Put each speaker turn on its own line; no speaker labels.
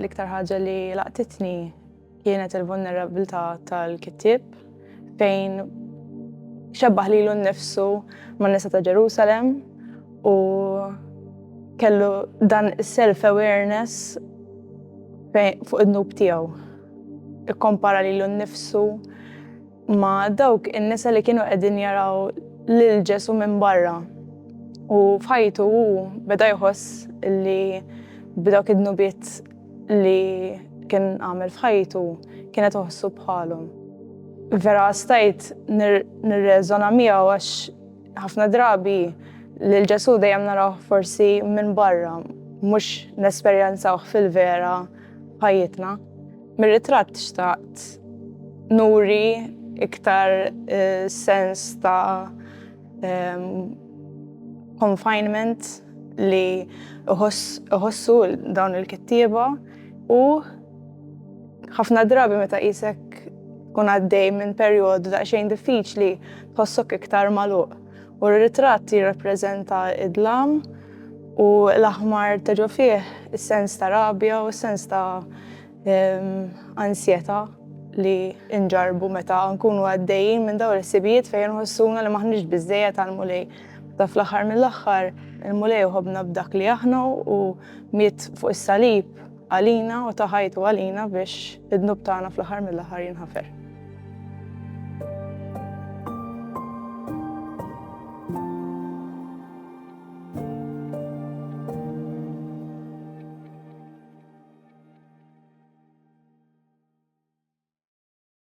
L-iktar ħaġa li laqtitni kienet il-vulnerabilità tal-kittieb fejn xebbaħ lilu nnifsu man-nisa ta' Ġerusalemm u kellu dan is-self-awareness fuq id-nub tiegħu. Ikkompara lilu nnifsu ma' dawk in-nisa li kienu qegħdin jaraw lil Ġesu minn barra. U f'ħajtu hu beda jħoss li b'dawk id-nubiet li kien għamel f'ħajtu kienet iħossu bħalhom. Vera stajt nirreżona miegħu għax ħafna drabi lil Ġesu dejjem naraw forsi minn barra, mhux nesperjenzawh fil-vera f'ħajjitna. Mir-ritratt xtaqt nuri iktar sens ta' confinement li iħossu dawn il-kittieba u ħafna drabi meta qisek tkun għaddej minn perjodu daqsxejn diffiċli tħossok iktar magħluq. U r-ritratt jirrappreżenta id-dlam u l-aħmar teġu fih is-sens ta' rabja u s-sens ta' ansjetà li nġarbu meta nkunu għaddejjin minn dawn is-sibijiet fejn nħossuna li maħniex biżżejjed għall-Mulej. Ta' fl-aħħar mill-aħħar il-Mulej ħobna b'dak li aħna u miet fuq is-salib għalina u ta' ħajtu għalina biex id-dnub tagħna fl-aħħar mill-aħħar jinħafer.